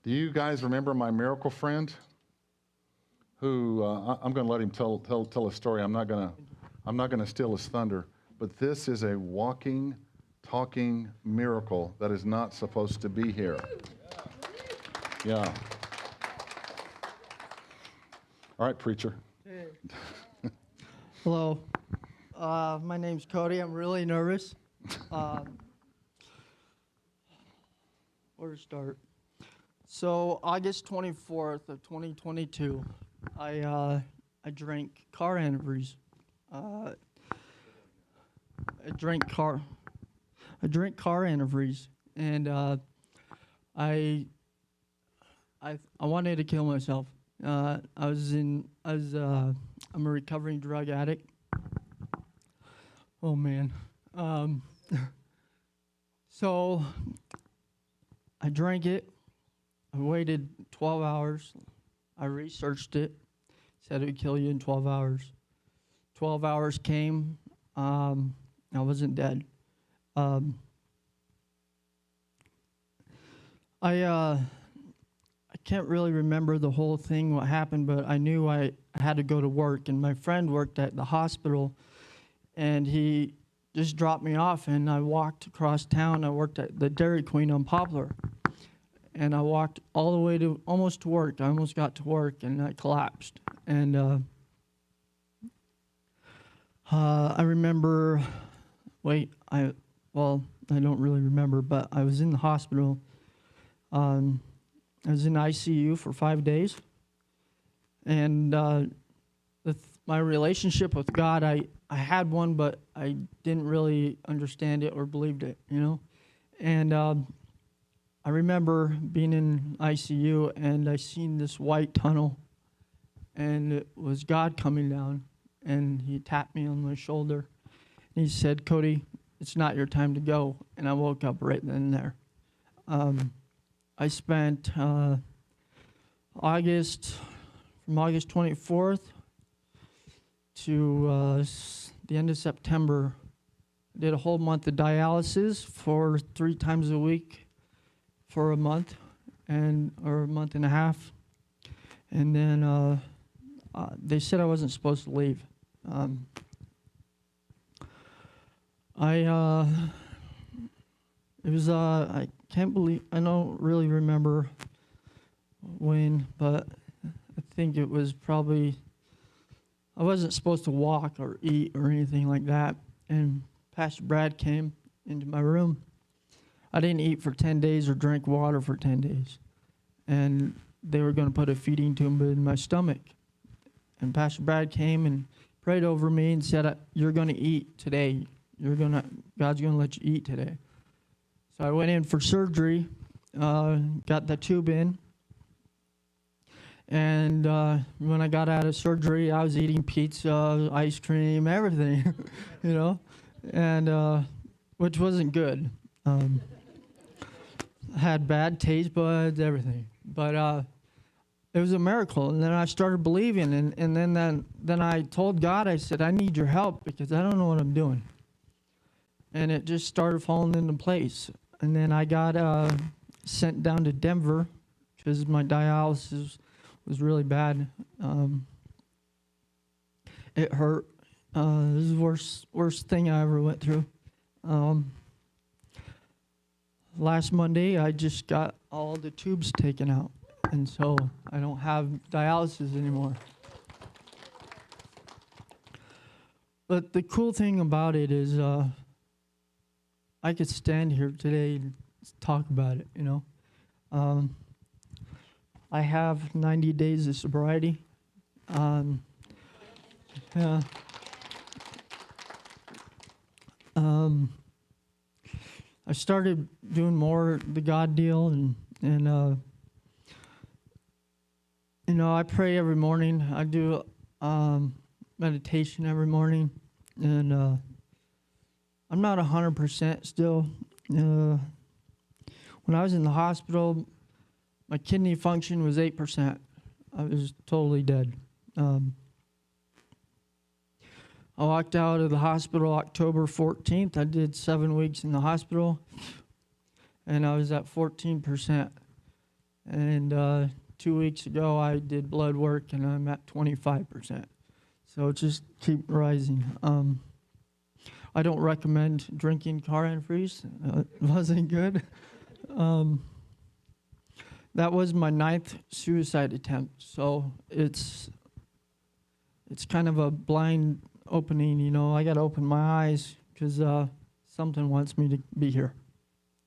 Do you guys remember my miracle friend? Who I'm going to let him tell a story. I'm not going to steal his thunder. But this is a walking, talking miracle that is not supposed to be here. Yeah. All right, preacher. Hey. Hello. My name's Cody. I'm really nervous. Where to start? So August 24th of 2022, I drank car antifreeze. I drink car antifreeze, and I wanted to kill myself. I'm a recovering drug addict. Oh man. So I drank it. I waited 12 hours. I researched it. Said it would kill you in 12 hours. 12 hours came. I wasn't dead. I can't really remember the whole thing, what happened, but I knew I had to go to work, and my friend worked at the hospital, and he just dropped me off, and I walked across town. I worked at the Dairy Queen on Poplar, and I walked all the way to almost to work. I almost got to work, and I collapsed. And I remember, I don't really remember, but I was in the hospital. I was in ICU for 5 days, and my relationship with God, I had one, but I didn't really understand it or believed it, you know. And I remember being in ICU, and I seen this white tunnel, and it was God coming down, and he tapped me on my shoulder, and he said, "Cody, it's not your time to go." And I woke up right then and there. I spent from August 24th to the end of September. I did a whole month of dialysis for 3 times a week for a month, or a month and a half. And then they said I wasn't supposed to leave. I can't believe, I don't really remember when, but I think it was probably, I wasn't supposed to walk or eat or anything like that. And Pastor Brad came into my room. I didn't eat for 10 days or drink water for 10 days. And they were going to put a feeding tube in my stomach. And Pastor Brad came and prayed over me and said, "You're going to eat today. God's going to let you eat today." So I went in for surgery, got the tube in. And when I got out of surgery, I was eating pizza, ice cream, everything, you know, and which wasn't good. Had bad taste buds, everything. But it was a miracle. And then I started believing, and then I told God, I said, "I need your help because I don't know what I'm doing." And it just started falling into place. And then I got sent down to Denver because my dialysis was really bad. It hurt. This is the worst thing I ever went through. Last Monday, I just got all the tubes taken out, and so I don't have dialysis anymore. But the cool thing about it is I could stand here today and talk about it, you know. I have 90 days of sobriety. Yeah. I started doing more the God deal, and you know, I pray every morning. I do meditation every morning, and I'm not 100% still. When I was in the hospital, my kidney function was 8%. I was totally dead. I walked out of the hospital October 14th. I did 7 weeks in the hospital, and I was at 14%. And 2 weeks ago, I did blood work, and I'm at 25%. So just keep rising. I don't recommend drinking car antifreeze. It wasn't good. That was my 9th suicide attempt. So it's kind of a blind opening, you know. I got to open my eyes because something wants me to be here.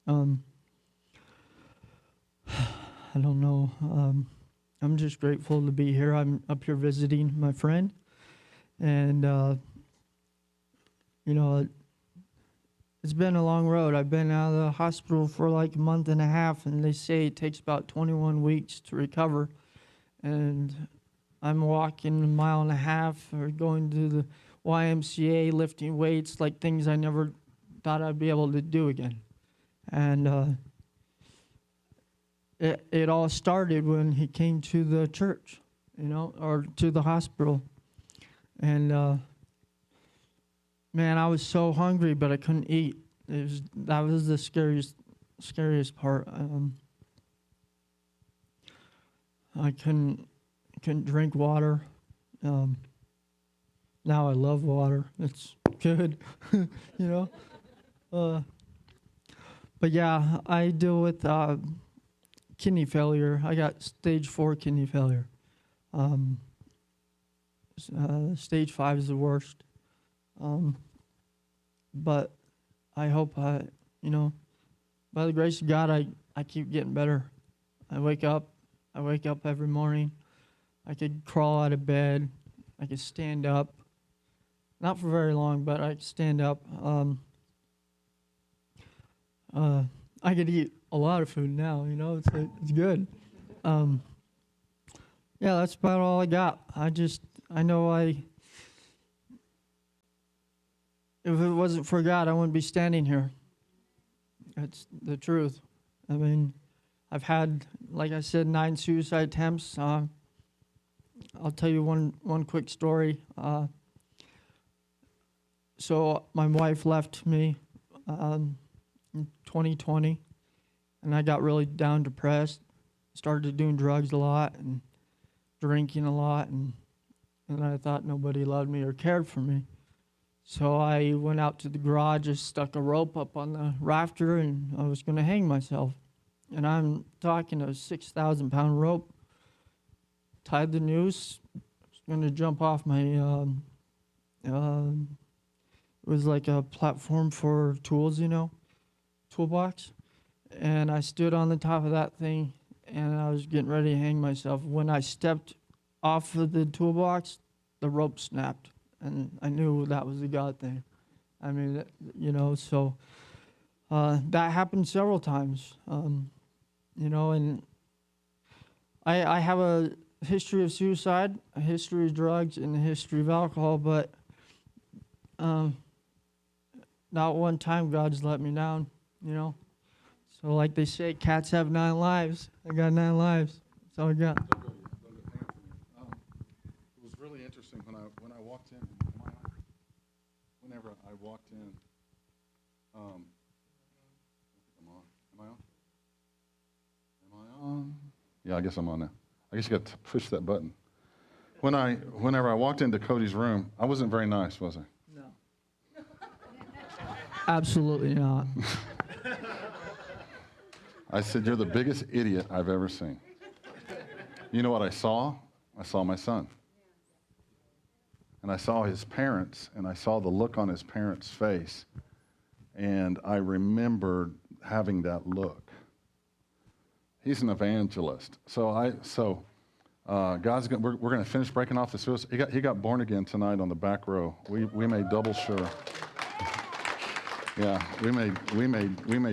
I don't know. I'm just grateful to be here. I'm up here visiting my friend. And, you know, it's been a long road. I've been out of the hospital for like a month and a half, and they say it takes about 21 weeks to recover. And I'm walking a mile and a half or going to the YMCA, lifting weights, like things I never thought I'd be able to do again. And it all started when he came to the church, you know, or to the hospital. And man, I was so hungry, but I couldn't eat. That was the scariest part. I couldn't drink water. Now I love water. It's good, you know. But yeah, I deal with kidney failure. I got stage 4 kidney failure. Stage 5 is the worst. But I hope you know, by the grace of God, I keep getting better. I wake up every morning. I could crawl out of bed. I could stand up. Not for very long, but I could stand up. I could eat a lot of food now, you know, it's good. Yeah, that's about all I got. I know if it wasn't for God, I wouldn't be standing here. That's the truth. I mean, I've had, like I said, 9 suicide attempts. I'll tell you one quick story. So my wife left me in 2020, and I got really down, depressed. Started doing drugs a lot and drinking a lot, and I thought nobody loved me or cared for me. So I went out to the garage, just stuck a rope up on the rafter, and I was going to hang myself. And I'm talking a 6,000-pound rope, tied the noose, was going to jump off my, it was like a platform for tools, you know, toolbox. And I stood on the top of that thing, and I was getting ready to hang myself. When I stepped off of the toolbox, the rope snapped. And I knew that was a God thing. I mean, you know, so that happened several times, you know, and I have a history of suicide, a history of drugs, and a history of alcohol, but not one time God's let me down, you know. So like they say, cats have 9 lives. I got 9 lives. That's all I got. It was really interesting when I walked in. Whenever I walked in, am I on? Am I on? Yeah, I guess I'm on now. I guess you got to push that button. Whenever I walked into Cody's room, I wasn't very nice, was I? No. Absolutely not. I said, "You're the biggest idiot I've ever seen." You know what I saw? I saw my son. And I saw his parents, and I saw the look on his parents' face, and I remembered having that look. He's an evangelist. So God's we're going to finish breaking off the suicide. He got born again tonight on the back row. We made double sure. Yeah, we made